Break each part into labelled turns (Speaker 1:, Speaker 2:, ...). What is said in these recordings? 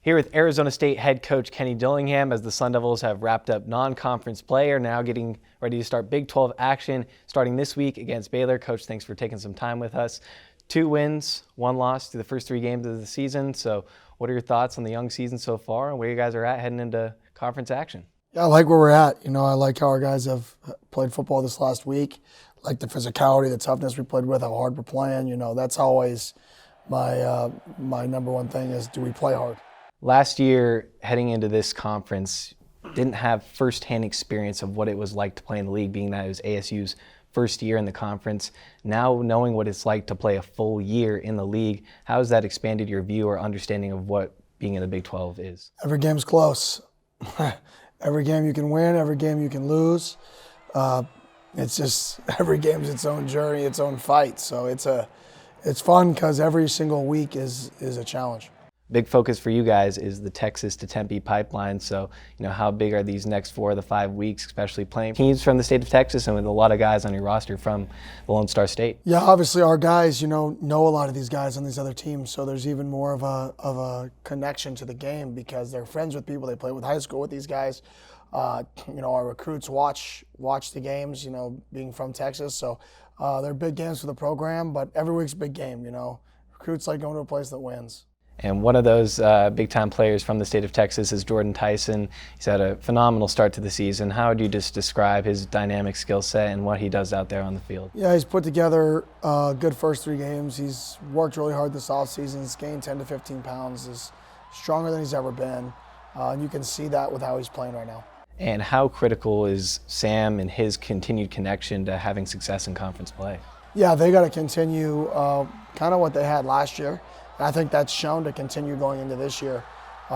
Speaker 1: Here with Arizona State head coach Kenny Dillingham as the Sun Devils have wrapped up non-conference play, are now getting ready to start Big 12 action starting this week against Baylor. Coach, thanks for taking some time with us. 2 wins, 1 loss through the first 3 games of the season. So what are your thoughts on the young season so far and where you guys are at heading into conference action?
Speaker 2: Yeah, I like where we're at. I like how our guys have played football this last week. I like the physicality, the toughness we played with, how hard we're playing. That's always my number one thing is, do we play hard?
Speaker 1: Last year, heading into this conference, didn't have firsthand experience of what it was like to play in the league, being that it was ASU's first year in the conference. Now knowing what it's like to play a full year in the league, how has that expanded your view or understanding of what being in the Big 12 is?
Speaker 2: Every game's close. Every game you can win, every game you can lose. It's just every game's its own journey, its own fight. So it's fun because every single week is a challenge.
Speaker 1: Big focus for you guys is the Texas to Tempe pipeline. So, how big are these next 4 of the 5 weeks, especially playing teams from the state of Texas and with a lot of guys on your roster from the Lone Star State?
Speaker 2: Yeah, obviously our guys, know a lot of these guys on these other teams. So there's even more of a connection to the game because they're friends with people they play with high school with these guys. Our recruits watch the games, being from Texas. So they're big games for the program, but every week's a big game, Recruits like going to a place that wins.
Speaker 1: And one of those big-time players from the state of Texas is Jordyn Tyson. He's had a phenomenal start to the season. How would you just describe his dynamic skill set and what he does out there on the field?
Speaker 2: Yeah, he's put together a good first 3 games. He's worked really hard this offseason. He's gained 10 to 15 pounds. He's stronger than he's ever been. And you can see that with how he's playing right now.
Speaker 1: And how critical is Sam and his continued connection to having success in conference play?
Speaker 2: Yeah, they got to continue kind of what they had last year. And I think that's shown to continue going into this year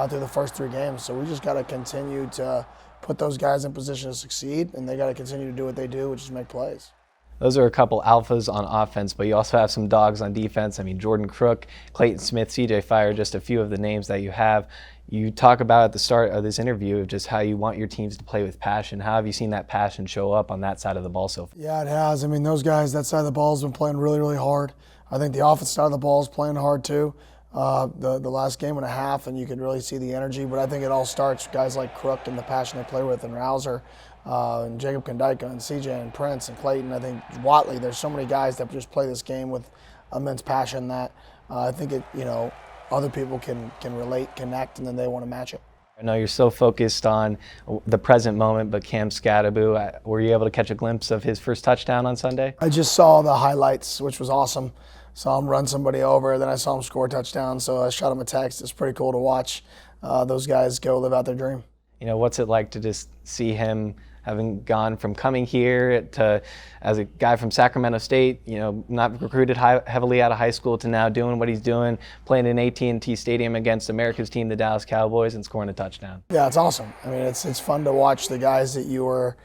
Speaker 2: through the first 3 games. So we just got to continue to put those guys in position to succeed, and they got to continue to do what they do, which is make plays.
Speaker 1: Those are a couple alphas on offense, but you also have some dogs on defense. I mean, Jordan Crook, Clayton Smith, CJ Fire, just a few of the names that you have. You talk about at the start of this interview of just how you want your teams to play with passion. How have you seen that passion show up on that side of the ball so far?
Speaker 2: Yeah, it has. I mean, those guys, that side of the ball has been playing really, really hard. I think the offense side of the ball is playing hard too. The last game and a half, and you could really see the energy. But I think it all starts with guys like Crook and the passion they play with, and Rouser, and Jacob Kandika, and CJ, and Prince, and Clayton. I think Watley. There's so many guys that just play this game with immense passion that I think other people can relate, connect, and then they want to match it.
Speaker 1: I know you're so focused on the present moment, but Cam Skattebo, were you able to catch a glimpse of his first touchdown on Sunday?
Speaker 2: I just saw the highlights, which was awesome. Saw him run somebody over, then I saw him score a touchdown, so I shot him a text. It's pretty cool to watch those guys go live out their dream.
Speaker 1: What's it like to just see him having gone from coming here to, as a guy from Sacramento State, not recruited heavily out of high school, to now doing what he's doing, playing in AT&T Stadium against America's team, the Dallas Cowboys, and scoring a touchdown?
Speaker 2: Yeah, it's awesome. I mean, it's fun to watch the guys that you were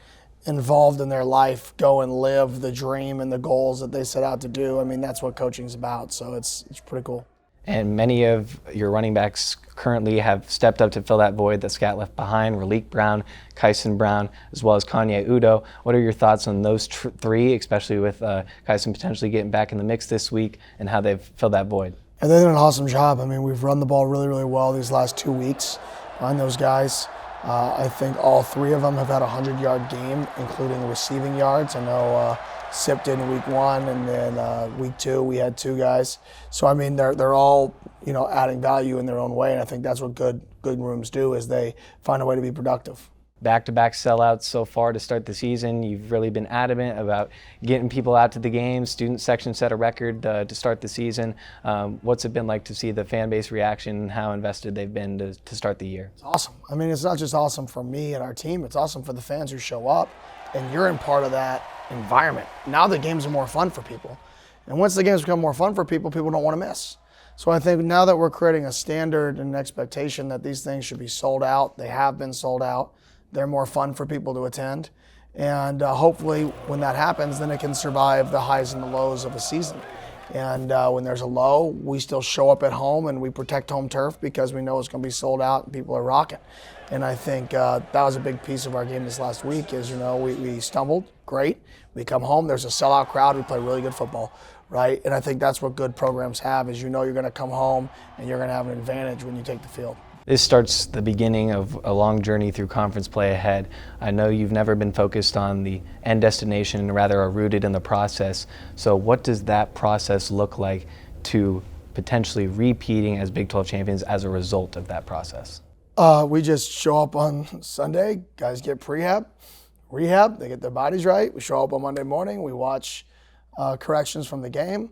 Speaker 2: involved in their life go and live the dream and the goals that they set out to do. I mean, that's what coaching's about, so it's pretty cool.
Speaker 1: And many of your running backs currently have stepped up to fill that void that Scat left behind. Raleek Brown, Kyson Brown, as well as Kanye Udo. What are your thoughts on those 3, especially with Kyson potentially getting back in the mix this week and how they've filled that void?
Speaker 2: And they did an awesome job. I mean, we've run the ball really, really well these last 2 weeks on those guys. I think all 3 of them have had a 100-yard game, including receiving yards. I know Sip did in week 1, and then week 2 we had 2 guys. So I mean, they're all adding value in their own way, and I think that's what good rooms do, is they find a way to be productive.
Speaker 1: Back-to-back sellouts so far to start the season. You've really been adamant about getting people out to the games. Student section set a record to start the season. What's it been like to see the fan base reaction and how invested they've been to start the year?
Speaker 2: It's awesome. I mean, it's not just awesome for me and our team. It's awesome for the fans who show up, and you're in part of that environment. Now the games are more fun for people. And once the games become more fun for people, people don't want to miss. So I think now that we're creating a standard and an expectation that these things should be sold out, they have been sold out. They're more fun for people to attend. And hopefully when that happens, then it can survive the highs and the lows of a season. And when there's a low, we still show up at home and we protect home turf because we know it's going to be sold out and people are rocking. And I think that was a big piece of our game this last week is, we stumbled, great. We come home, there's a sellout crowd, we play really good football, right? And I think that's what good programs have is you're going to come home and you're going to have an advantage when you take the field.
Speaker 1: This starts the beginning of a long journey through conference play ahead. I know you've never been focused on the end destination and rather are rooted in the process. So what does that process look like to potentially repeating as Big 12 champions as a result of that process?
Speaker 2: We just show up on Sunday, guys get rehab, they get their bodies right. We show up on Monday morning, we watch corrections from the game,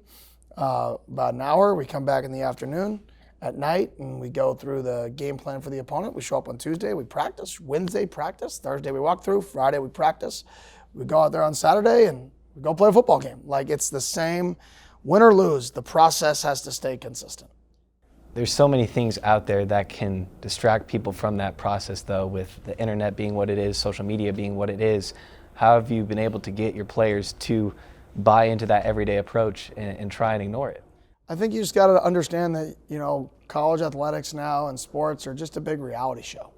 Speaker 2: about an hour. We come back in the afternoon, at night, and we go through the game plan for the opponent. We show up on Tuesday, we practice. Wednesday, practice. Thursday, we walk through. Friday, we practice. We go out there on Saturday, and we go play a football game. Like, it's the same, win or lose, the process has to stay consistent.
Speaker 1: There's so many things out there that can distract people from that process, though, with the internet being what it is, social media being what it is. How have you been able to get your players to buy into that everyday approach and try and ignore it?
Speaker 2: I think you just got to understand that, college athletics now and sports are just a big reality show.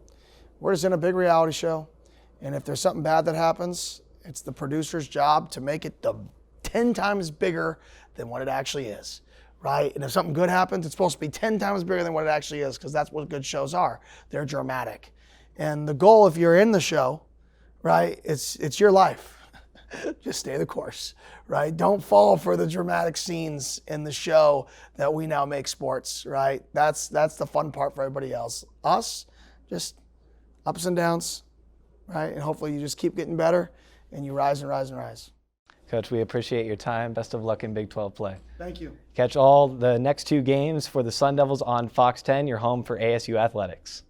Speaker 2: We're just in a big reality show, and if there's something bad that happens, it's the producer's job to make it 10 times bigger than what it actually is, right? And if something good happens, it's supposed to be 10 times bigger than what it actually is, because that's what good shows are. They're dramatic. And the goal, if you're in the show, right, it's your life. Just stay the course, right? Don't fall for the dramatic scenes in the show that we now make sports, right? That's the fun part for everybody else. Us, just ups and downs, right? And hopefully you just keep getting better and you rise and rise and rise.
Speaker 1: Coach, we appreciate your time. Best of luck in Big 12 play.
Speaker 2: Thank you.
Speaker 1: Catch all the next 2 games for the Sun Devils on Fox 10, your home for ASU Athletics.